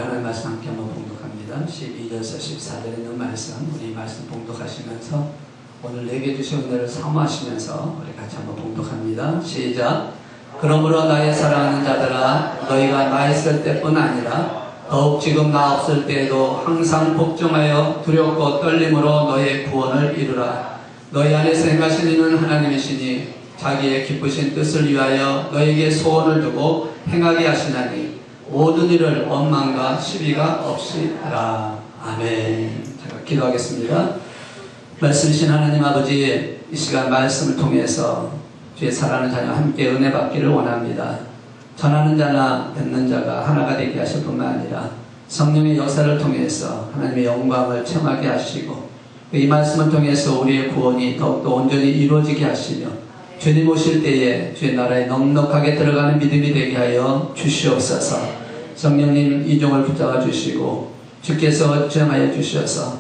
하나님 말씀 함께 한번 봉독합니다. 12절에서 14절에 있는 말씀, 우리 말씀 봉독하시면서 오늘 내게 주신 은혜를 사모하시면서 우리 같이 한번 봉독합니다. 시작. 그러므로 나의 사랑하는 자들아, 너희가 나 있을 때뿐 아니라 더욱 지금 나 없을 때에도 항상 복종하여 두렵고 떨림으로 너의 구원을 이루라. 너희 안에서 행하신 이는 하나님이시니 자기의 기쁘신 뜻을 위하여 너에게 소원을 두고 행하게 하시나니 모든 일을 원망과 시비가 없이 하라. 아멘. 제가 기도하겠습니다. 말씀이신 하나님 아버지, 이 시간 말씀을 통해서 주의 사랑하는 자녀와 함께 은혜 받기를 원합니다. 전하는 자나 듣는 자가 하나가 되게 하실 뿐만 아니라 성령의 역사를 통해서 하나님의 영광을 체험하게 하시고 이 말씀을 통해서 우리의 구원이 더욱더 온전히 이루어지게 하시며 주님 오실 때에 주의 나라에 넉넉하게 들어가는 믿음이 되게 하여 주시옵소서. 성령님 이종을 붙잡아 주시고 주께서 주장하여 주셔서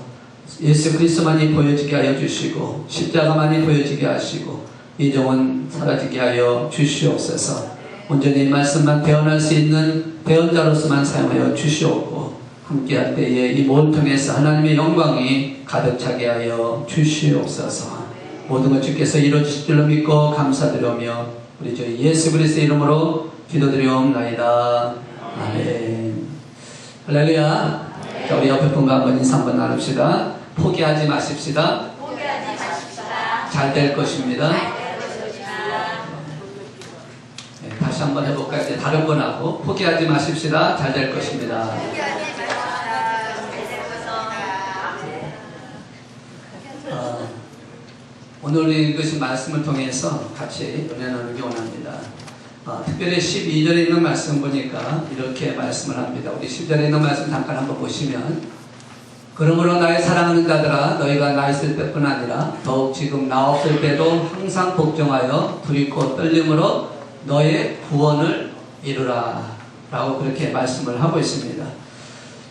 예수 그리스도만이 보여지게 하여 주시고 십자가만이 보여지게 하시고 이종은 사라지게 하여 주시옵소서. 온전히 이 말씀만 대언할 수 있는 대언자로서만 사용하여 주시옵고 함께할 때에 이 모든 통해서 하나님의 영광이 가득 차게 하여 주시옵소서. 모든 것 주께서 이루어주실 줄로 믿고 감사드리며 우리 주 예수 그리스도의 이름으로 기도드리옵나이다. 아멘. 할렐루야. 자, 우리 옆에 분과 한번 인사 한번 나눕시다. 포기하지 마십시다. 잘 될 것입니다. 네, 다시 한번 해볼까요? 이제 다른 분하고 포기하지 마십시다. 잘 될 것입니다. 오늘 읽으신 말씀을 통해서 같이 은혜 나누기 원합니다. 특별히 12절에 있는 말씀 보니까 이렇게 말씀을 합니다. 우리 10절에 있는 말씀 잠깐 한번 보시면, 그러므로 나의 사랑하는 자들아, 너희가 나 있을 때뿐 아니라 더욱 지금 나 없을 때도 항상 복종하여 두렵고 떨림으로 너의 구원을 이루라 라고 그렇게 말씀을 하고 있습니다.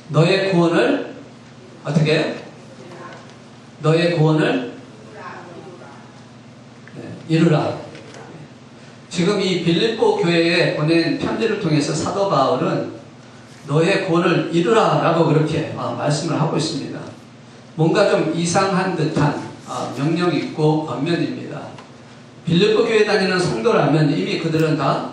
너의 구원을 어떻게? 너의 구원을 이루라. 지금 이 빌립보 교회에 보낸 편지를 통해서 사도 바울은 너의 구원을 이루라 라고 그렇게 말씀을 하고 있습니다. 뭔가 좀 이상한 듯한 명령이 있고 권면입니다. 빌립보 교회 다니는 성도라면 이미 그들은 다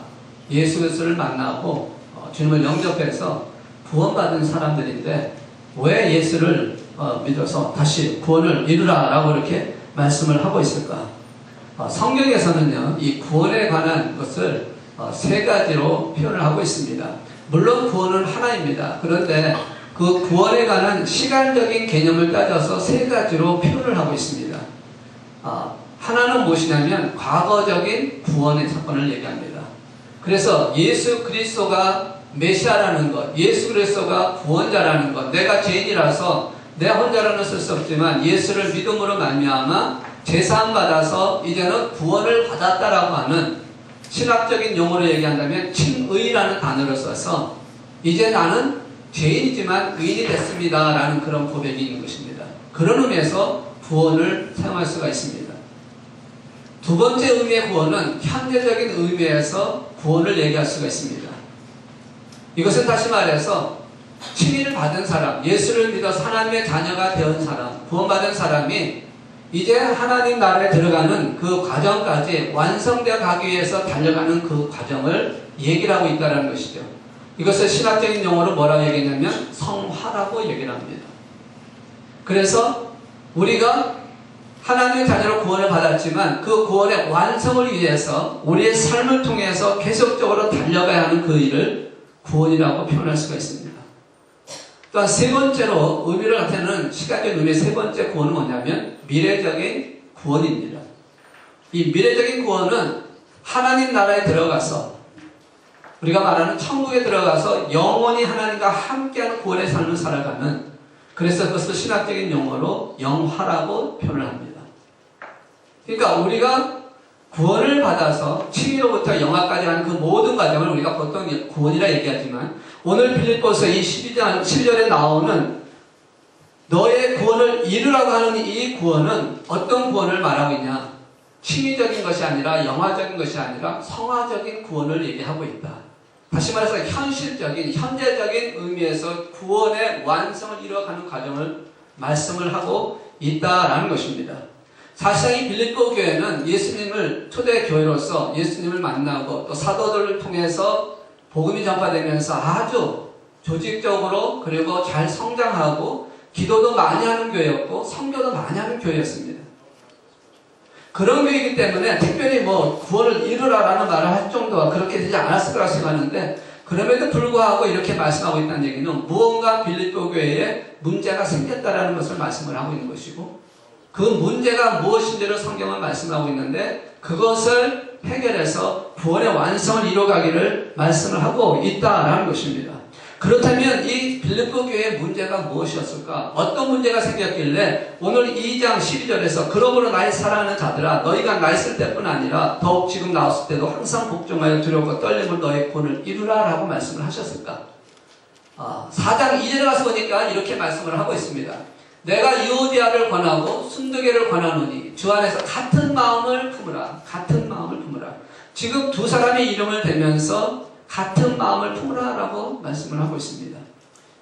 예수 그리스도를 만나고 주님을 영접해서 구원받은 사람들인데 왜 예수를 믿어서 다시 구원을 이루라 라고 이렇게 말씀을 하고 있을까? 성경에서는요, 이 구원에 관한 것을 세 가지로 표현을 하고 있습니다. 물론 구원은 하나입니다. 그런데 그 구원에 관한 시간적인 개념을 따져서 세 가지로 표현을 하고 있습니다. 하나는 무엇이냐면 과거적인 구원의 사건을 얘기합니다. 그래서 예수 그리스도가 메시아라는 것, 예수 그리스도가 구원자라는 것, 내가 죄인이라서 내 혼자로는 쓸 수 없지만 예수를 믿음으로 말미암아 제사함 받아서 이제는 구원을 받았다라고 하는, 신학적인 용어로 얘기한다면 칭의라는 단어를 써서 이제 나는 죄인이지만 의인이 됐습니다 라는 그런 고백이 있는 것입니다. 그런 의미에서 구원을 사용할 수가 있습니다. 두 번째 의미의 구원은 현재적인 의미에서 구원을 얘기할 수가 있습니다. 이것은 다시 말해서 칭의를 받은 사람, 예수를 믿어서 하나님의 자녀가 된 사람, 구원받은 사람이 이제 하나님 나라에 들어가는 그 과정까지 완성되어 가기 위해서 달려가는 그 과정을 얘기를 하고 있다는 것이죠. 이것을 신학적인 용어로 뭐라고 얘기했냐면 성화라고 얘기를 합니다. 그래서 우리가 하나님의 자녀로 구원을 받았지만 그 구원의 완성을 위해서 우리의 삶을 통해서 계속적으로 달려가야 하는 그 일을 구원이라고 표현할 수가 있습니다. 또한 세 번째로 의미를 나타내는 시간적인 의미의 세 번째 구원은 뭐냐면 미래적인 구원입니다. 이 미래적인 구원은 하나님 나라에 들어가서 우리가 말하는 천국에 들어가서 영원히 하나님과 함께하는 구원의 삶을 살아가는, 그래서 그것을 신학적인 용어로 영화라고 표현을 합니다. 그러니까 우리가 구원을 받아서 칭의로부터 영화까지 하는 그 모든 과정을 우리가 보통 구원이라 얘기하지만 오늘 빌립보서 이 12절에 나오는 너의 구원을 이루라고 하는 이 구원은 어떤 구원을 말하고 있냐? 칭의적인 것이 아니라 영화적인 것이 아니라 성화적인 구원을 얘기하고 있다. 다시 말해서 현실적인, 현재적인 의미에서 구원의 완성을 이루어가는 과정을 말씀을 하고 있다라는 것입니다. 사실상 이 빌립보 교회는 예수님을 초대 교회로서 예수님을 만나고 또 사도들을 통해서 복음이 전파되면서 아주 조직적으로 그리고 잘 성장하고 기도도 많이 하는 교회였고 선교도 많이 하는 교회였습니다. 그런 교회이기 때문에 특별히 뭐 구원을 이루라라는 말을 할 정도가 그렇게 되지 않았을 거라 생각하는데, 그럼에도 불구하고 이렇게 말씀하고 있다는 얘기는 무언가 빌립보 교회에 문제가 생겼다라는 것을 말씀을 하고 있는 것이고, 그 문제가 무엇인지를 성경은 말씀하고 있는데 그것을 해결해서 구원의 완성을 이루어가기를 말씀을 하고 있다라는 것입니다. 그렇다면 이 빌립보 교회의 문제가 무엇이었을까? 어떤 문제가 생겼길래 오늘 2장 12절에서 그러므로 나의 사랑하는 자들아 너희가 나 있을 때뿐 아니라 더욱 지금 나왔을 때도 항상 복종하여 두려움과 떨림을 너의 구원을 이루라 라고 말씀을 하셨을까? 4장 2절에 가서 보니까 이렇게 말씀을 하고 있습니다. 내가 유오디아를 권하고 순두개를 권하노니 주 안에서 같은 마음을 품으라. 같은 마음을 품으라. 지금 두 사람의 이름을 대면서 같은 마음을 품으라 라고 말씀을 하고 있습니다.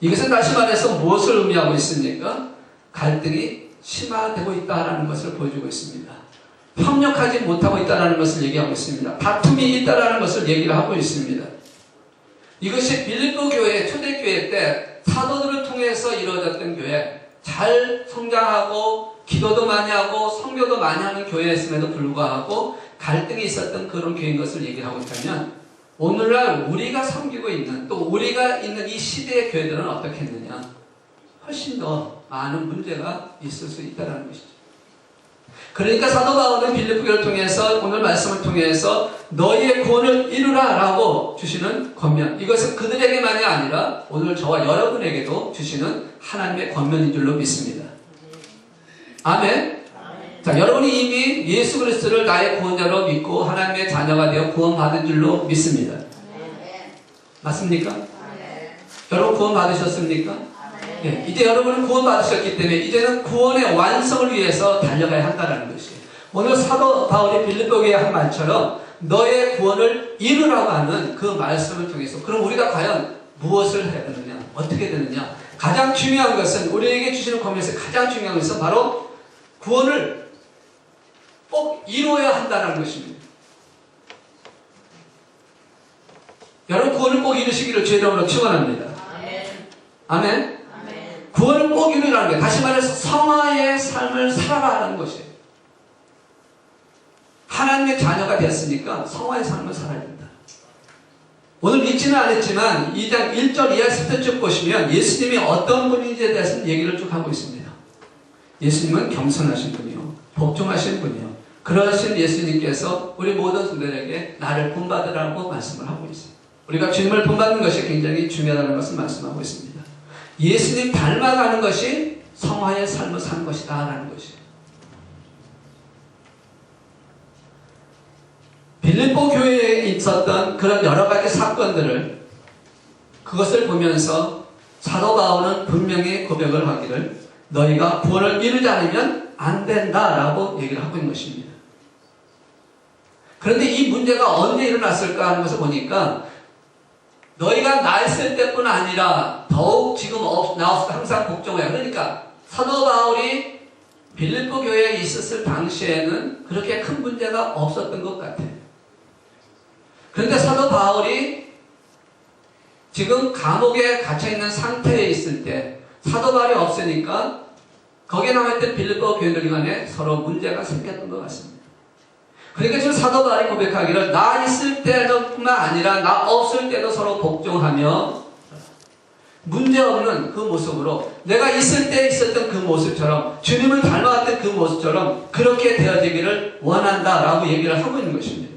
이것은 다시 말해서 무엇을 의미하고 있습니까? 갈등이 심화되고 있다는 것을 보여주고 있습니다. 협력하지 못하고 있다는 것을 얘기하고 있습니다. 다툼이 있다는 것을 얘기를 하고 있습니다. 이것이 빌립보 교회, 초대교회 때 사도들을 통해서 이루어졌던 교회, 잘 성장하고 기도도 많이 하고 선교도 많이 하는 교회였음에도 불구하고 갈등이 있었던 그런 교회인 것을 얘기를 하고 있다면, 오늘날 우리가 섬기고 있는 또 우리가 있는 이 시대의 교회들은 어떻게 했느냐? 훨씬 더 많은 문제가 있을 수 있다는 것이죠. 그러니까 사도 바울은 빌립보 교회를 통해서 오늘 말씀을 통해서 너희의 구원을 이루라 라고 주시는 권면, 이것은 그들에게만이 아니라 오늘 저와 여러분에게도 주시는 하나님의 권면인 줄로 믿습니다. 아멘. 자, 여러분이 이미 예수 그리스도를 나의 구원자로 믿고 하나님의 자녀가 되어 구원받은 줄로 믿습니다. 맞습니까? 여러분 구원 받으셨습니까? 네, 이제 여러분은 구원 받으셨기 때문에 이제는 구원의 완성을 위해서 달려가야 한다는 것이에요. 오늘 사도 바울이 빌립보 교회에 한 말처럼 너의 구원을 이루라고 하는 그 말씀을 통해서, 그럼 우리가 과연 무엇을 해야 되느냐? 어떻게 되느냐? 가장 중요한 것은, 우리에게 주시는 권면에서 가장 중요한 것은 바로 구원을 꼭 이루어야 한다는 것입니다. 여러분 구원을 꼭 이루시기를 주의 이름으로 축원합니다. 아멘. 구원을 꼭 이루라는 거예요. 다시 말해서 성화의 삶을 살아가라는 것이에요. 하나님의 자녀가 되었으니까 성화의 삶을 살아야 된다. 오늘 믿지는 않았지만 2장 1절 이하 10절 쭉 보시면 예수님이 어떤 분인지에 대해서 얘기를 쭉 하고 있습니다. 예수님은 겸손하신 분이요, 복종하신 분이요, 그러신 예수님께서 우리 모든 분들에게 나를 본받으라고 말씀을 하고 있습니다. 우리가 주님을 본받는 것이 굉장히 중요하다는 것을 말씀하고 있습니다. 예수님 닮아가는 것이 성화의 삶을 사는 것이다 라는 것이에요. 빌립보 교회에 있었던 그런 여러 가지 사건들을, 그것을 보면서 사도 바울은 분명히 고백을 하기를 너희가 구원을 이루지 않으면 안 된다라고 얘기를 하고 있는 것입니다. 그런데 이 문제가 언제 일어났을까 하는 것을 보니까 너희가 나 있을 때뿐 아니라 더욱 지금 나왔을 때 항상 복종해요. 그러니까 사도 바울이 빌립보 교회에 있었을 당시에는 그렇게 큰 문제가 없었던 것 같아요. 그런데 사도 바울이 지금 감옥에 갇혀있는 상태에 있을 때 사도 바울이 없으니까 거기에 남아있던 빌립보 교회들 간에 서로 문제가 생겼던 것 같습니다. 그러니까 지금 사도 바울이 고백하기를 나 있을 때뿐만 아니라 나 없을 때도 서로 복종하며 문제없는 그 모습으로, 내가 있을 때 있었던 그 모습처럼, 주님을 닮아왔던 그 모습처럼 그렇게 되어지기를 원한다라고 얘기를 하고 있는 것입니다.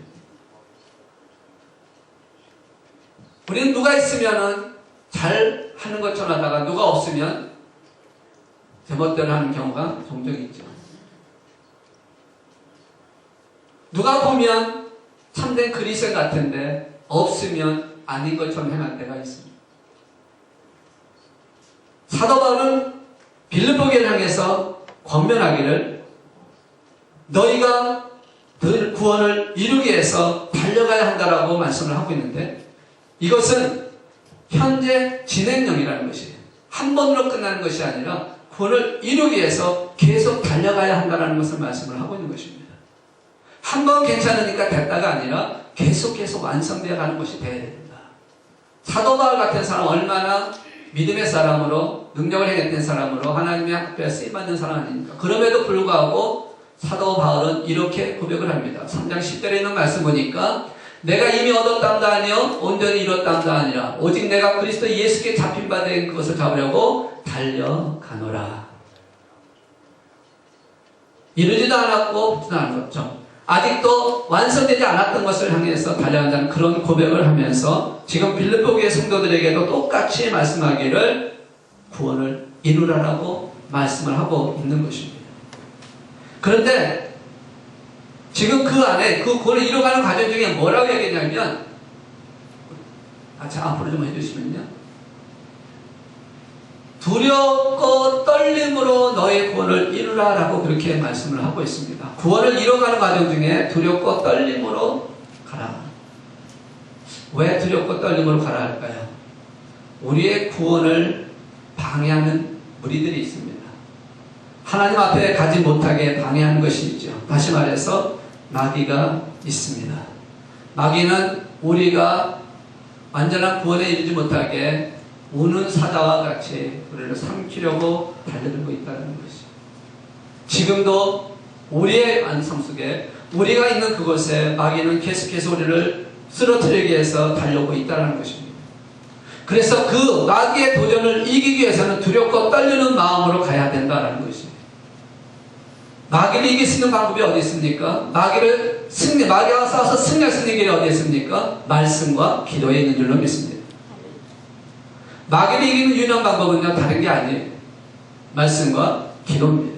우리는 누가 있으면은 잘 하는 것처럼 하다가 누가 없으면 제멋대로 하는 경우가 종종 있죠. 누가 보면 참된 그리스도 같은데 없으면 아닌 것처럼 행할 때가 있습니다. 사도 바울은 빌립보 교회를 향해서 권면하기를 너희가 그 구원을 이루기 위해서 달려가야 한다라고 말씀을 하고 있는데, 이것은 현재 진행형이라는 것이에요. 한 번으로 끝나는 것이 아니라 구원을 이루기 위해서 계속 달려가야 한다는 것을 말씀을 하고 있는 것입니다. 한 번 괜찮으니까 됐다가 아니라 계속 완성되어 가는 것이 되어야 됩니다. 사도 바울 같은 사람 얼마나 믿음의 사람으로 능력을 행했던 사람으로 하나님의 앞에 쓰임받는 사람 아닙니까? 그럼에도 불구하고 사도 바울은 이렇게 고백을 합니다. 3장 10절에 있는 말씀 보니까 내가 이미 얻었담다 하니요 온전히 이뤘담다 하니라 오직 내가 그리스도 예수께 잡힌 바 된 그것을 잡으려고 달려가노라. 이루지도 않았고 붙지도 않았죠. 아직도 완성되지 않았던 것을 향해서 달려간다는 그런 고백을 하면서 지금 빌립보 교회 성도들에게도 똑같이 말씀하기를 구원을 이루라라고 말씀을 하고 있는 것입니다. 그런데 지금 그 안에 그 구원을 이루어가는 과정 중에 뭐라고 얘기했냐면 자 앞으로 좀 해주시면요. 두렵고 떨림으로 너의 구원을 이루라 라고 그렇게 말씀을 하고 있습니다. 구원을 이뤄가는 과정 중에 두렵고 떨림으로 가라. 왜 두렵고 떨림으로 가라 할까요? 우리의 구원을 방해하는 무리들이 있습니다. 하나님 앞에 가지 못하게 방해하는 것이 있죠. 다시 말해서 마귀가 있습니다. 마귀는 우리가 완전한 구원에 이르지 못하게 우는 사자와 같이 우리를 삼키려고 달려들고 있다는 것이죠. 지금도 우리의 안성 속에 우리가 있는 그곳에 마귀는 계속해서 우리를 쓰러뜨리기 위해서 달려오고 있다는 것입니다. 그래서 그 마귀의 도전을 이기기 위해서는 두렵고 떨리는 마음으로 가야 된다는 것입니다. 마귀를 이길 수 있는 방법이 어디 있습니까? 마귀와 싸워서 승리할 수 있는 길이 어디 있습니까? 말씀과 기도에 있는 줄로 믿습니다. 마귀를 이기는 유일한 방법은요, 다른 게 아니에요. 말씀과 기도입니다.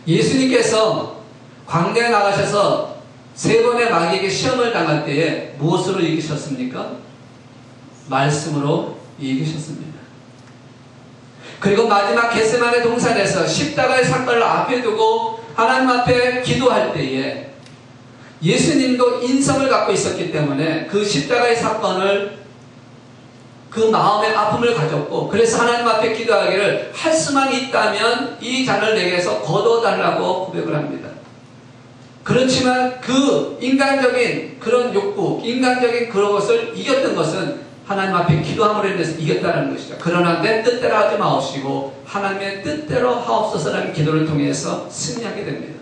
예수님께서 광야에 나가셔서 3번의 마귀에게 시험을 당할 때에 무엇으로 이기셨습니까? 말씀으로 이기셨습니다. 그리고 마지막 겟세마네 동산에서 십자가의 사건을 앞에 두고 하나님 앞에 기도할 때에 예수님도 인성을 갖고 있었기 때문에 그 십자가의 사건을 그 마음의 아픔을 가졌고 그래서 하나님 앞에 기도하기를 할 수만 있다면 이 잔을 내게서 거둬달라고 고백을 합니다. 그렇지만 그 인간적인 그런 욕구, 인간적인 그런 것을 이겼던 것은 하나님 앞에 기도함으로 인해서 이겼다는 것이죠. 그러나 내 뜻대로 하지 마옵시고 하나님의 뜻대로 하옵소서라는 기도를 통해서 승리하게 됩니다.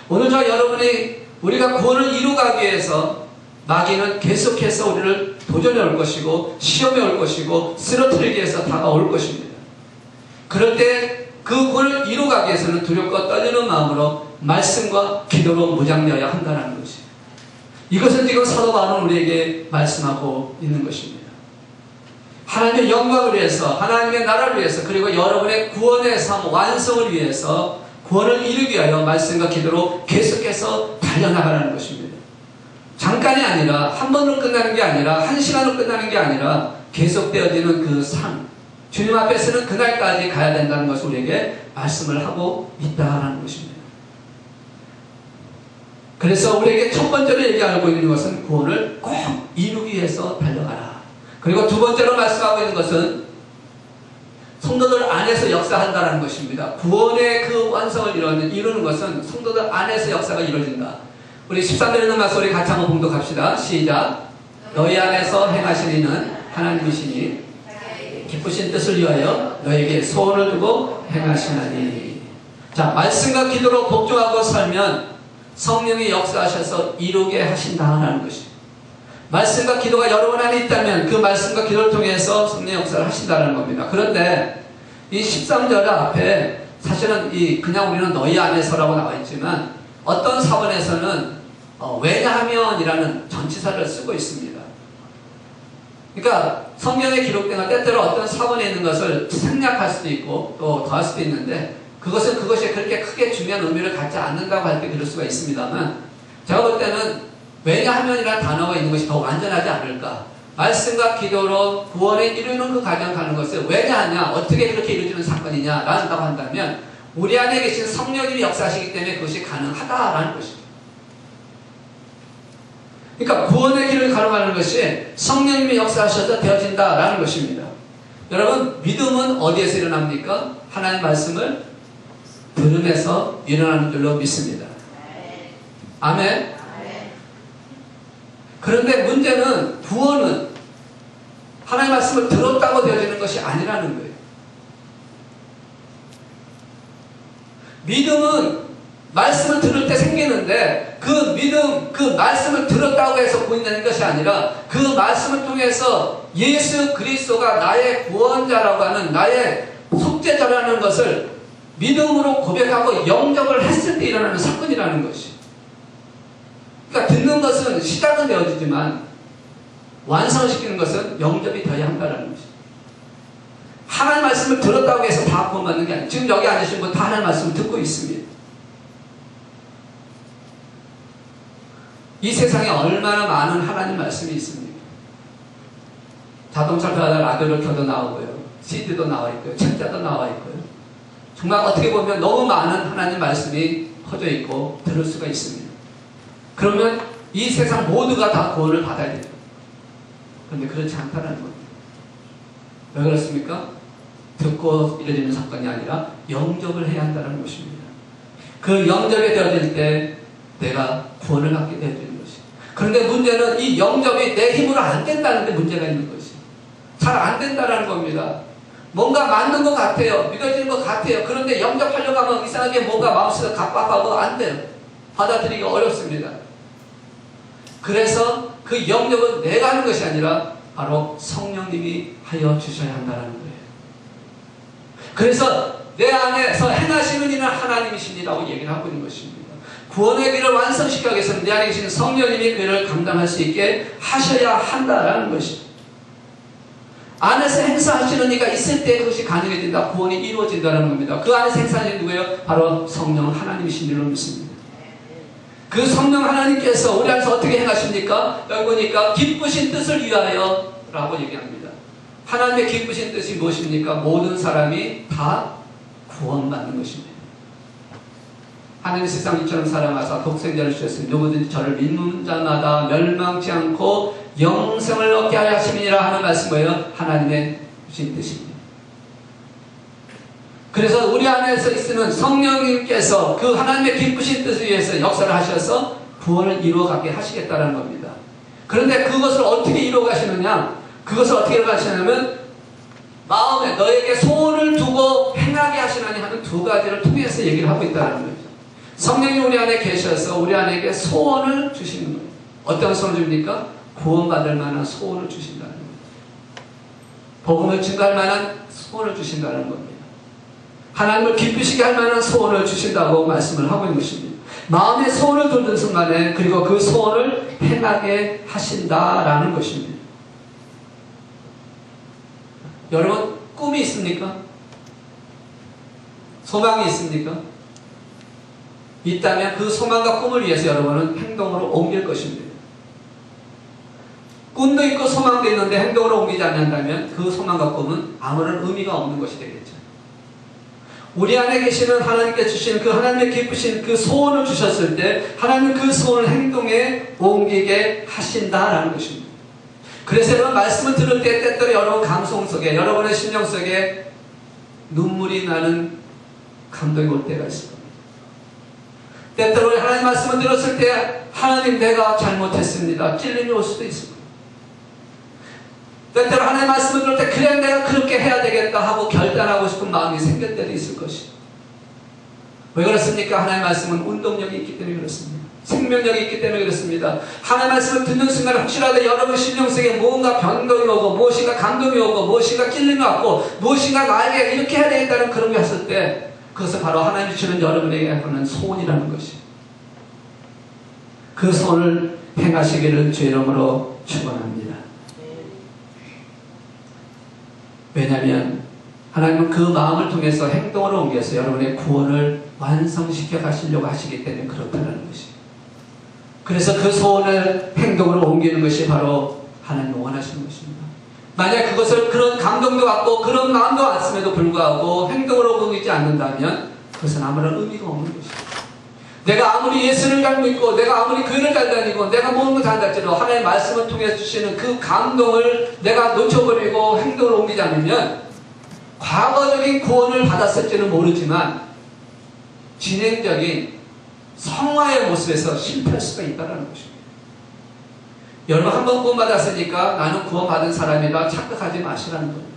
오늘 저 여러분이 우리가 구원을 이루가기 위해서 마귀는 계속해서 우리를 도전해 올 것이고 시험해 올 것이고 쓰러뜨리기 위해서 다가올 것입니다. 그럴 때 그 구원을 이루가기 위해서는 두렵고 떨리는 마음으로 말씀과 기도로 무장되어야 한다는 것이에요. 이것을 지금 사도 바울은 우리에게 말씀하고 있는 것입니다. 하나님의 영광을 위해서, 하나님의 나라를 위해서, 그리고 여러분의 구원의 삶 완성을 위해서 구원을 이루기 위하여 말씀과 기도로 계속해서 달려나가는 것입니다. 잠깐이 아니라 한 번으로 끝나는 게 아니라 한 시간으로 끝나는 게 아니라 계속되어지는 그 삶, 주님 앞에서는 그날까지 가야 된다는 것을 우리에게 말씀을 하고 있다는 것입니다. 그래서 우리에게 첫 번째로 얘기하고 있는 것은 구원을 꼭 이루기 위해서 달려가라. 그리고 두 번째로 말씀하고 있는 것은 성도들 안에서 역사한다는 것입니다. 구원의 그 완성을 이루는 것은 성도들 안에서 역사가 이루어진다. 우리 13절에 있는 말씀 우리 같이 한번 봉독합시다. 시작. 너희 안에서 행하신 이는 하나님이시니 기쁘신 뜻을 위하여 너에게 소원을 두고 행하시나니. 자, 말씀과 기도로 복종하고 살면 성령이 역사하셔서 이루게 하신다는 것입니다. 말씀과 기도가 여러분 안에 있다면 그 말씀과 기도를 통해서 성령의 역사를 하신다는 겁니다. 그런데 이 13절 앞에 사실은 그냥 우리는 너희 안에서라고 나와 있지만 어떤 사본에서는 왜냐하면이라는 전치사를 쓰고 있습니다. 그러니까 성경에 기록된 것 때때로 어떤 사본에 있는 것을 생략할 수도 있고 또 더할 수도 있는데 그것이 그렇게 크게 중요한 의미를 갖지 않는다고 할 때 그럴 수가 있습니다만 제가 볼 때는 왜냐하면이라는 단어가 있는 것이 더 완전하지 않을까. 말씀과 기도로 구원에 이루는 그 과정 가는 것을 왜냐하냐, 어떻게 그렇게 이루어지는 사건이냐라고 한다면 우리 안에 계신 성령님이 역사하시기 때문에 그것이 가능하다라는 것입니다. 그러니까 구원의 길을 가로가는 것이 성령님이 역사하셔서 되어진다라는 것입니다. 여러분, 믿음은 어디에서 일어납니까? 하나님 말씀을 들음에서 일어나는 줄로 믿습니다. 아멘. 그런데 문제는 구원은 하나님 말씀을 들었다고 되어지는 것이 아니라는 거예요. 믿음은 말씀을 들을 때 생기는데 그 믿음, 그 말씀을 들었다고 해서 구원되는 것이 아니라 그 말씀을 통해서 예수 그리스도가 나의 구원자라고 하는 나의 속죄자라는 것을 믿음으로 고백하고 영접을 했을 때 일어나는 사건이라는 것이. 그러니까 듣는 것은 시작은 되어지지만 완성시키는 것은 영접이 되어야 한다는 것이. 하나님 말씀을 들었다고 해서 다 구원받는 게 아니에요. 지금 여기 앉으신 분 다 하나님 말씀을 듣고 있습니다. 이 세상에 얼마나 많은 하나님 말씀이 있습니까? 자동차를 타다 라디오를 켜도 나오고요. CD도 나와 있고요. 책자도 나와 있고요. 정말 어떻게 보면 너무 많은 하나님 말씀이 퍼져 있고 들을 수가 있습니다. 그러면 이 세상 모두가 다 구원을 받아야 돼요. 그런데 그렇지 않다는 겁니다. 왜 그렇습니까? 듣고 이루어지는 사건이 아니라 영접을 해야 한다는 것입니다. 그 영접이 되어질 때 내가 구원을 받게 되어지는 것이. 그런데 문제는 이 영접이 내 힘으로 안 된다는 데 문제가 있는 것이. 잘 안 된다는 겁니다. 뭔가 맞는 것 같아요. 믿어지는 것 같아요. 그런데 영접하려고 하면 이상하게 뭔가 마음속에 갑갑하고 안 돼요. 받아들이기 어렵습니다. 그래서 그 영접은 내가 하는 것이 아니라 바로 성령님이 하여 주셔야 한다는 거예요. 그래서 내 안에서 행하시는 이는 하나님이시니라고 얘기를 하고 있는 것입니다. 구원의 길을 완성시키기 위해서는 내 안에 계신 성령님이 그를 감당할 수 있게 하셔야 한다는 것입니다. 안에서 행사하시는 이가 있을 때 그것이 가능해진다. 구원이 이루어진다는 겁니다. 그 안에서 행사하시는 누구예요? 바로 성령 하나님이신 줄로 믿습니다. 그 성령 하나님께서 우리 안에서 어떻게 행하십니까? 여기 보니까 기쁘신 뜻을 위하여 라고 얘기합니다. 하나님의 기쁘신 뜻이 무엇입니까? 모든 사람이 다 구원받는 것입니다. 하나님 세상 이처럼 사랑하사 독생자를 주셨으니 누구든지 저를 믿는 자마다 멸망치 않고 영생을 얻게 하여 하심이니라 하는 말씀 뭐예요? 하나님의 주신 뜻입니다. 그래서 우리 안에서 있으면 성령님께서 그 하나님의 기쁘신 뜻을 위해서 역사를 하셔서 구원을 이루어가게 하시겠다는 겁니다. 그런데 그것을 어떻게 이루어가시느냐? 그것을 어떻게 이루어가시냐면 마음에 너에게 소원을 두고 행하게 하시나니 하는 두 가지를 통해서 얘기를 하고 있다는 거죠. 성령이 우리 안에 계셔서 우리 안에게 소원을 주시는 거예요. 어떤 소원을 줍니까? 구원받을 만한 소원을 주신다는 거예요. 복음을 증거할 만한 소원을 주신다는 겁니다. 하나님을 기쁘시게 할 만한 소원을 주신다고 말씀을 하고 있는 것입니다. 마음의 소원을 두는 순간에 그리고 그 소원을 행하게 하신다라는 것입니다. 여러분 꿈이 있습니까? 소망이 있습니까? 있다면 그 소망과 꿈을 위해서 여러분은 행동으로 옮길 것입니다. 꿈도 있고 소망도 있는데 행동으로 옮기지 않는다면 그 소망과 꿈은 아무런 의미가 없는 것이 되겠죠. 우리 안에 계시는 하나님께 주신 그 하나님의 기쁘신 그 소원을 주셨을 때 하나님은 그 소원을 행동에 옮기게 하신다라는 것입니다. 그래서 여러분 말씀을 들을 때 때때로 여러분 감성 속에 여러분의 심령 속에 눈물이 나는 감동이 올 때가 있을 겁니다. 때때로 하나님 말씀을 들었을 때 하나님 내가 잘못했습니다. 찔림이 올 수도 있을 겁니다. 때때로 하나님 말씀을 들을 때 그래 내가 그렇게 해야 되겠다 하고 결단하고 싶은 마음이 생길 때도 있을 것이고 왜 그렇습니까? 하나님 말씀은 운동력이 있기 때문에 그렇습니다. 생명력이 있기 때문에 그렇습니다. 하나님 말씀을 듣는 순간 혹시라도 여러분 심령 속에 무언가 변동이 오고 무엇인가 감동이 오고 무엇인가 찔림이 왔고 무엇인가 나에게 이렇게 해야 되겠다는 그런 게 왔을 때 그것은 바로 하나님이 주는 여러분에게 하는 소원이라는 것이 그 소원을 행하시기를 주의 이름으로 축원합니다. 왜냐하면 하나님은 그 마음을 통해서 행동으로 옮겨서 여러분의 구원을 완성시켜 가시려고 하시기 때문에 그렇다는 것이. 그래서 그 소원을 행동으로 옮기는 것이 바로 하나님이 원하시는 것입니다. 만약 그것을 그런 감동도 왔고 그런 마음도 왔음에도 불구하고 행동으로 옮기지 않는다면 그것은 아무런 의미가 없는 것입니다. 내가 아무리 예수를 잘 믿고 내가 아무리 교회를 잘 다니고 내가 모든 걸 잘할지라도 하나님의 말씀을 통해 주시는 그 감동을 내가 놓쳐버리고 행동을 옮기지 않으면 과거적인 구원을 받았을지는 모르지만 진행적인 성화의 모습에서 실패할 수가 있다는 것입니다. 여러분 한 번 구원 받았으니까 나는 구원 받은 사람이다 착각하지 마시라는 겁니다.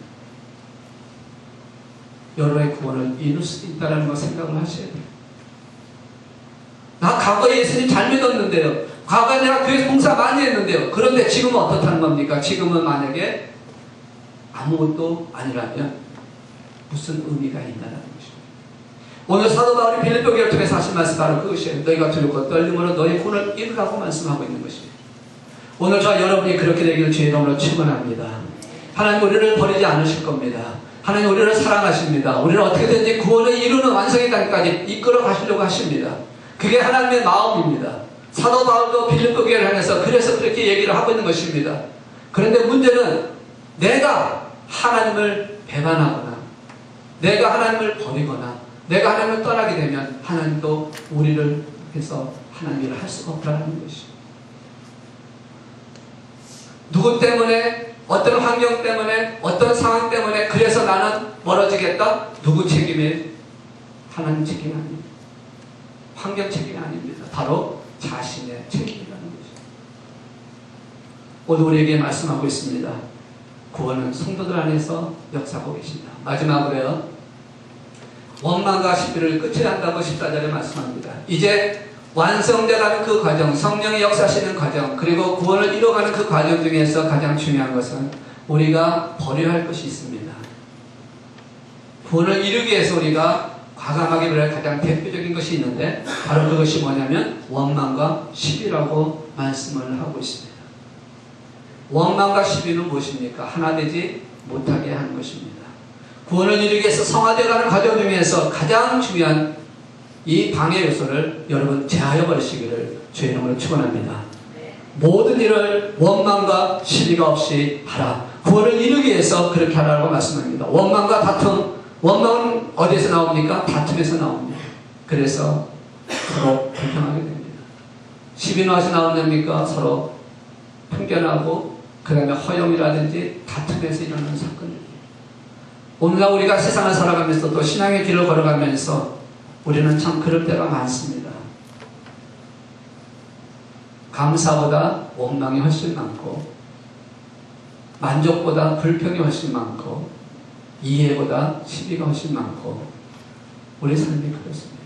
여러분의 구원을 이룰 수도 있다는 걸 생각을 하셔야 돼요. 나 과거에 예수님 잘 믿었는데요. 과거에 내가 교회 봉사 많이 했는데요. 그런데 지금은 어떻다는 겁니까? 지금은 만약에 아무것도 아니라면 무슨 의미가 있나라는 것입니다. 오늘 사도 바울이 빌립보 교회를 통해서 하신 말씀 바로 그것이에요. 너희가 두렵고 떨림으로 너희 구원을 이루라고 말씀하고 있는 것입니다. 오늘 저와 여러분이 그렇게 되기를 주의 이름으로 축원합니다. 하나님 우리를 버리지 않으실 겁니다. 하나님 우리를 사랑하십니다. 우리를 어떻게든지 구원을 이루는 완성의 단계까지 이끌어 가시려고 하십니다. 그게 하나님의 마음입니다. 사도 바울도 빌립보 교회를 향해서 그래서 그렇게 얘기를 하고 있는 것입니다. 그런데 문제는 내가 하나님을 배반하거나 내가 하나님을 버리거나 내가 하나님을 떠나게 되면 하나님도 우리를 해서 하나님 일을 할 수가 없다는 것입니다. 누구 때문에 어떤 환경 때문에 어떤 상황 때문에 그래서 나는 멀어지겠다? 누구 책임이에요? 하나님 책임이 아닙니다. 환경 책임이 아닙니다. 바로 자신의 책임이라는 것입니다. 오늘 우리에게 말씀하고 있습니다. 구원은 성도들 안에서 역사하고 계십니다. 마지막으로요. 원망과 시비를 끝에 한다고 14절에 말씀합니다. 이제 완성돼가는 그 과정, 성령의 역사하시는 과정, 그리고 구원을 이뤄가는 그 과정 중에서 가장 중요한 것은 우리가 버려야 할 것이 있습니다. 구원을 이루기 위해서 우리가 과감하게 버려야 할 가장 대표적인 것이 있는데 바로 그것이 뭐냐면 원망과 시비라고 말씀을 하고 있습니다. 원망과 시비는 무엇입니까? 하나 되지 못하게 하는 것입니다. 구원을 이루기 위해서 성화되어가는 과정 중에서 가장 중요한 이 방해 요소를 여러분 제하여 버리시기를 주의 이름으로 축원합니다. 모든 일을 원망과 시비가 없이 하라. 구원을 이루기 위해서 그렇게 하라고 말씀합니다. 원망과 다툼, 원망은 어디에서 나옵니까? 다툼에서 나옵니다. 그래서 서로 불평하게 됩니다. 시비는 어디서 나옵니까? 서로 편견하고 그 다음에 허용이라든지 다툼에서 일어나는 사건입니다. 오늘날 우리가 세상을 살아가면서 또 신앙의 길을 걸어가면서 우리는 참 그럴 때가 많습니다. 감사보다 원망이 훨씬 많고 만족보다 불평이 훨씬 많고 이해보다 시비가 훨씬 많고 우리 삶이 그렇습니다.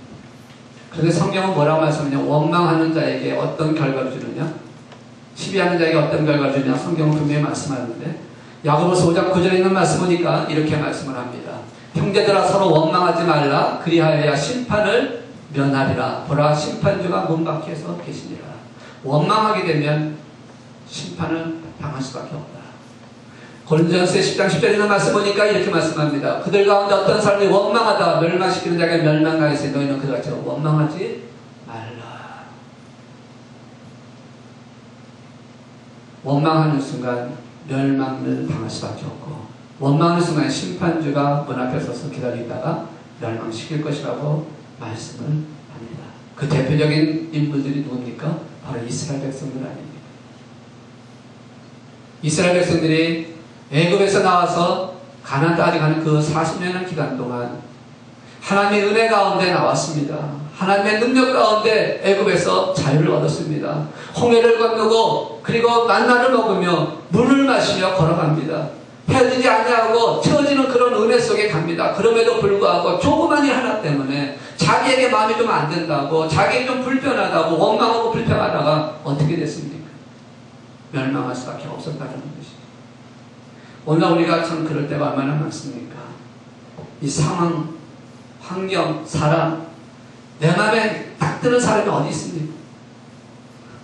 그런데 성경은 뭐라고 말씀하냐? 원망하는 자에게 어떤 결과를 주느냐? 시비하는 자에게 어떤 결과를 주느냐? 성경은 분명히 말씀하는데 야고보서 5장 9절에 있는 말씀 보니까 이렇게 말씀을 합니다. 형제들아 서로 원망하지 말라. 그리하여야 심판을 면하리라. 보라 심판주가 문 밖에서 계시니라. 원망하게 되면 심판을 당할 수밖에 없다. 고린도전서 10장 10절에 있는 말씀 보니까 이렇게 말씀합니다. 그들 가운데 어떤 사람이 원망하다 멸망시키는 자가 멸망하게 있으니 너희는 그들처럼 원망하지 말라. 원망하는 순간 멸망을 당할 수밖에 없고 원망하는 순간 심판주가 문 앞에 서서 기다리다가 멸망시킬 것이라고 말씀을 합니다. 그 대표적인 인물들이 누굽니까? 바로 이스라엘 백성들 아닙니까? 이스라엘 백성들이 애굽에서 나와서 가나안 땅에 가는 그 40년의 기간 동안 하나님의 은혜 가운데 나왔습니다. 하나님의 능력 가운데 애굽에서 자유를 얻었습니다. 홍해를 건너고 그리고 만나를 먹으며 물을 마시며 걸어갑니다. 헤어지지 아니하고 채워지는 그런 은혜 속에 갑니다. 그럼에도 불구하고 조그만 일 하나 때문에 자기에게 마음이 좀 안 된다고 자기에게 좀 불편하다고 원망하고 불평하다가 어떻게 됐습니까? 멸망할 수밖에 없었다는 것이죠. 오늘 우리가 참 그럴 때가 얼마나 많습니까? 이 상황, 환경, 사람, 내 마음에 딱 드는 사람이 어디 있습니까?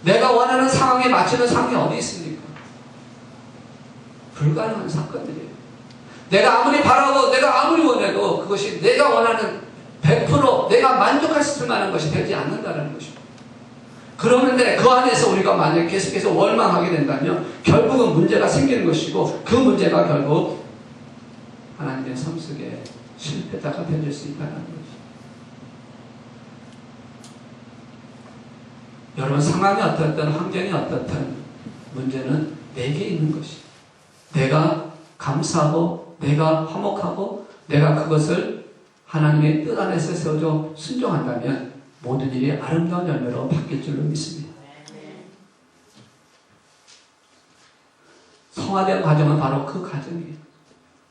내가 원하는 상황에 맞추는 상황이 어디 있습니까? 불가능한 사건들이에요. 내가 아무리 바라고 내가 아무리 원해도 그것이 내가 원하는 100% 내가 만족할 수 있을 만한 것이 되지 않는다는 것입니다. 그러는데 그 안에서 우리가 만약 계속해서 원망하게 된다면 결국은 문제가 생기는 것이고 그 문제가 결국 하나님의 삶 속에 실패자가 되질 수 있다는 것입니다. 여러분 상황이 어떻든 환경이 어떻든 문제는 내게 있는 것이. 내가 감사하고 내가 화목하고 내가 그것을 하나님의 뜻 안에서 세워져 순종한다면 모든 일이 아름다운 열매로 바뀔 줄로 믿습니다. 성화된 과정은 바로 그 과정이에요.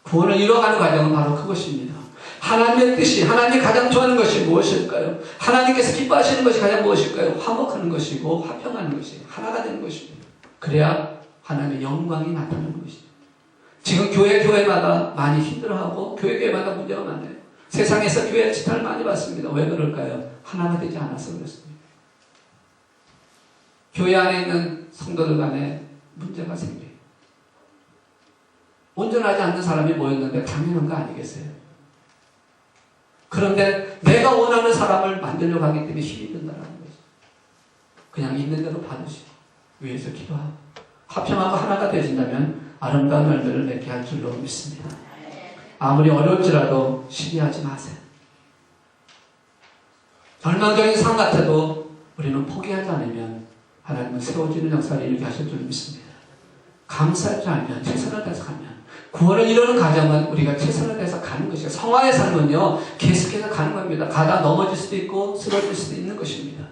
구원을 이루어가는 과정은 바로 그것입니다. 하나님의 뜻이, 하나님이 가장 좋아하는 것이 무엇일까요? 하나님께서 기뻐하시는 것이 가장 무엇일까요? 화목하는 것이고 화평하는 것이 하나가 되는 것입니다. 그래야 하나님의 영광이 나타나는 것입니다. 지금 교회마다 많이 힘들어하고 교회마다 문제가 많아요. 세상에서 교회 지탄을 많이 받습니다. 왜 그럴까요? 하나가 되지 않아서 그렇습니다. 교회 안에 있는 성도들 간에 문제가 생겨요. 온전하지 않는 사람이 모였는데 당연한 거 아니겠어요? 그런데 내가 원하는 사람을 만들려고 하기 때문에 힘이 든다는 거죠. 그냥 있는 대로 받으시고 위에서 기도하고 화평하고 하나가 되신다면 아름다운 열매를 맺게 할 줄로 믿습니다. 아무리 어려울지라도 시기하지 마세요. 절망적인 상황 같아도 우리는 포기하지 않으면 하나님은 세워지는 역사를 이루게 하실 줄 믿습니다. 감사할 줄 알면 최선을 다해서 가면 구원을 이루는 과정은 우리가 최선을 다해서 가는 것이에요. 성화의 삶은요 계속해서 가는 겁니다. 가다 넘어질 수도 있고 쓰러질 수도 있는 것입니다.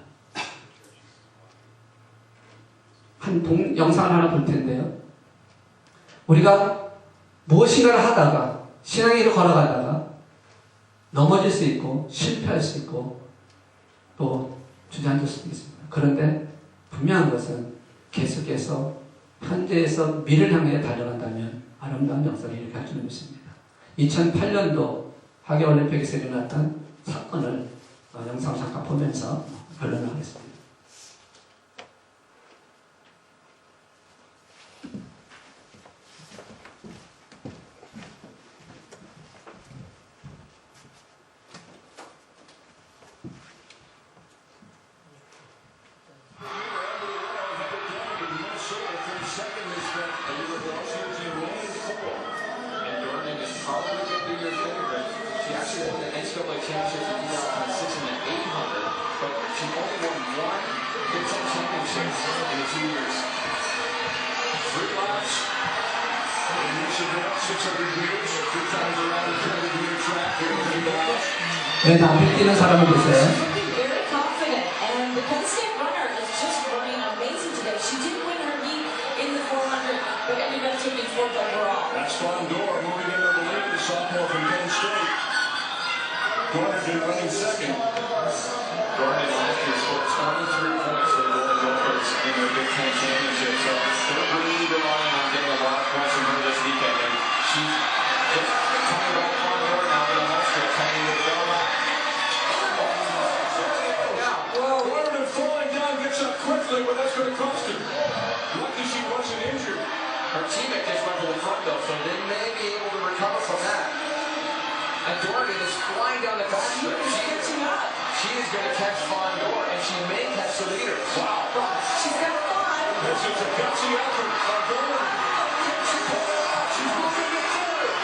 한 영상을 하나 볼 텐데요. 우리가 무엇인가를 하다가 신앙의 길을 걸어가다가 넘어질 수 있고 실패할 수 있고 또 주저앉을 수도 있습니다. 그런데 분명한 것은 계속해서 현재에서 미래를 향해 달려간다면 아름다운 역사를 이렇게 할 줄 믿습니다. 2008년도 하계올림픽에서 일어났던 사건을 영상 잠깐 보면서 결론을 하겠습니다. 왜 나한테 뛰는 사람을 보세요? That's Fondor moving into the lead, the sophomore from Penn State. Gardner running second. Gardner last year scored 23 points for the Golden Gophers in their Big Ten championship. So they're really relying on getting a lot of points from her this weekend. And she's just coming back Fondor now in the home stretch, hanging with Belmont. Gardner falling down, gets up quickly, but that's going to cost her. Lucky she wasn't injured. Her teammate just went to the front though, so they may be able to recover from that. And Dorgan is flying down the backstretch. She is going to catch Fondor, and she may catch the leader. Wow. She's got 5. This is a gutsy effort. Fondor. She's moving to third.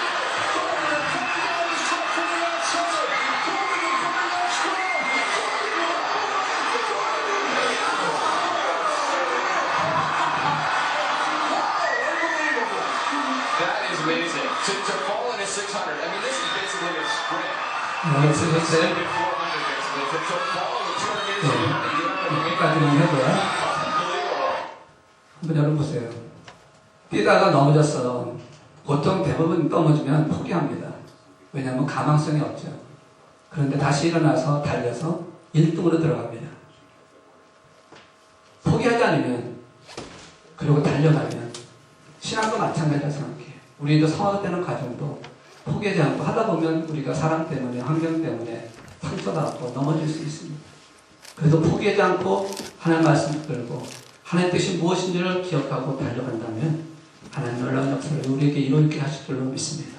Gardner coming down the stretch from the outside. Gardner coming out strong. That is amazing. To fall in a 600. I mean, this is basically a sprint. It's a 400 basically. To fall in 200 meters, 여기까지만 해도요. 한번 여러분 보세요. 뛰다가 넘어졌어. 보통 대부분 넘어지면 포기합니다. 왜냐하면 가망성이 없죠. 그런데 다시 일어나서 달려서 1등으로 들어갑니다. 포기하지 않으면 그리고 달려가면 신앙도 마찬가지라 생각해요. 우리도 성화되는 과정도 포기하지 않고 하다 보면 우리가 사람 때문에 환경 때문에 상처받고 넘어질 수 있습니다. 그래도 포기하지 않고 하나님 말씀 들고 하나님의 뜻이 무엇인지를 기억하고 달려간다면 하나님 놀라운 역사를 우리에게 이루게 하실 줄로 믿습니다.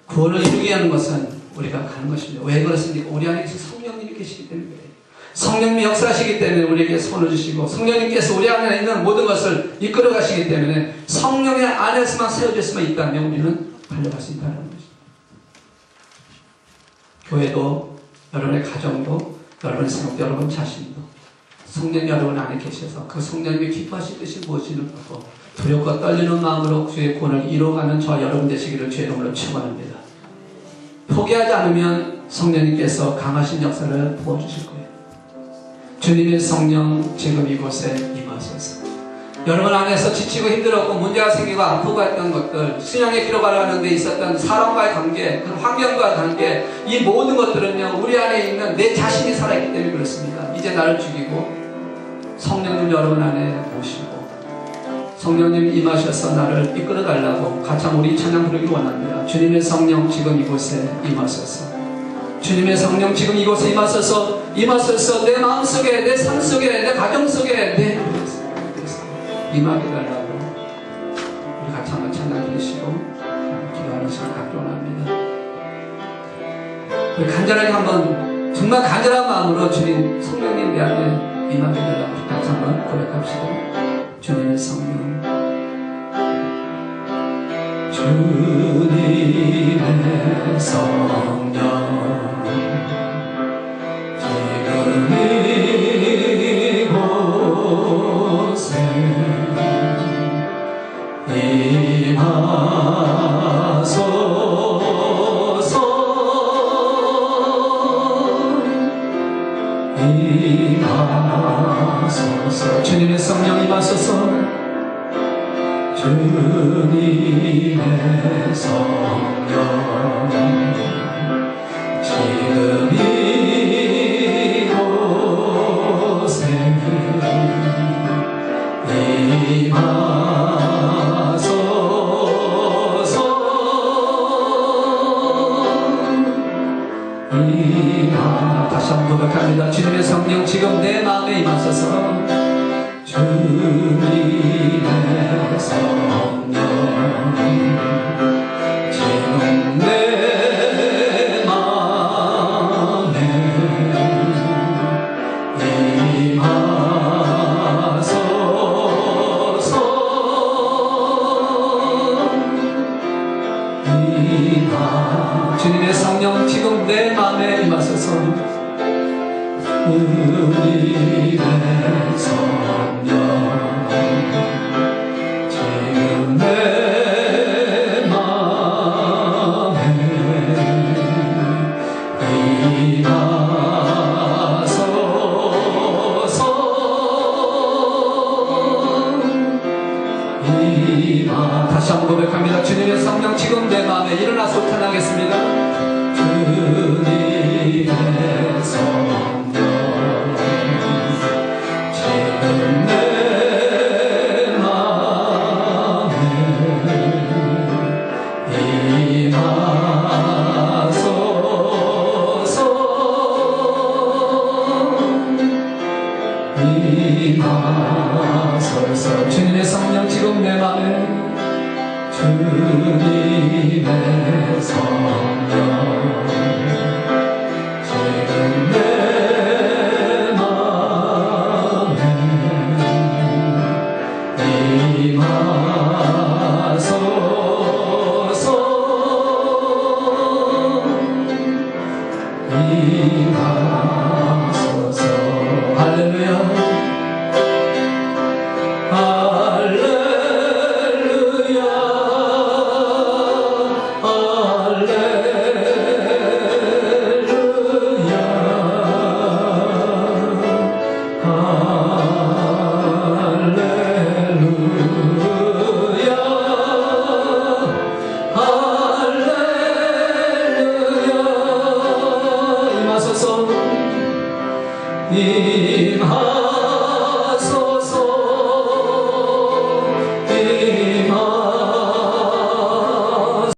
구원을 이루게 하는 것은 우리가 가는 것입니다. 왜 그렇습니까? 우리 안에 성령님이 계시기 때문에 성령님이 역사하시기 때문에 우리에게 손을 주시고 성령님께서 우리 안에 있는 모든 것을 이끌어 가시기 때문에 성령의 안에서만 세워질 수만 있다면 우리는 달려갈 수 있다는 것입니다. 교회도 여러분의 가정도 여러분의 생각도 여러분 자신도 성령 여러분 안에 계셔서 그 성령님이 기뻐하실 뜻이 무엇인지 보고 두렵고 떨리는 마음으로 주의 권을 이뤄가는 저 여러분 되시기를 주의 이름으로 축원합니다. 포기하지 않으면 성령님께서 강하신 역사를 부어주실 거예요. 주님의 성령 지금 이곳에 임하소서. 여러분 안에서 지치고 힘들었고 문제가 생기고 아프고 했던 것들, 신앙의 기록을 하는 데 있었던 사람과의 관계, 그 환경과의 관계, 이 모든 것들은요 우리 안에 있는 내 자신이 살아있기 때문에 그렇습니다. 이제 나를 죽이고 성령님 여러분 안에 모시고 성령님 임하셔서 나를 이끌어 달라고 같이 한번 우리 찬양 부르기 원합니다. 주님의 성령 지금 이곳에 임하소서. 주님의 성령 지금 이곳에 임하소서. 내 마음속에, 내 삶 속에, 내 가정 속에, 내 임하게 달라고 우리 같이 한번 찬양 부르시고 기도하는 시간 갖기 원합니다. 우리 간절하게 한번 정말 간절한 마음으로 주님 성령님 내 안에 임하게 달라고 같이 한번 고백합시다. 주님의 성령, 주님의 성령 지금 이곳에 임하소서. 임하소서. 주님의 성령 임하소서. 주님의 성령 지금 이곳에 임하소서. 다시 한번 고백합니다. 주님의 성령 지금 내 마음에 임하소서. 주님의 성령 지금 내 마음에 임하소서. 주님의 성령 지금 내 마음에 임하소서. 주님의 성령 지금 내 마음에 임하소서. 다시 한번 고백합니다. 주님의 성령 지금 내 마음에 일어나서 찬양하겠습니다. 주님의 성령 지금 내 마음에 임하소서. 임하소서. 주님의 성령 지금 내 마음에 주님의 성령 지금 내 마음에 임하소서. 임하소서. 할렐루야. 임하소서. 임하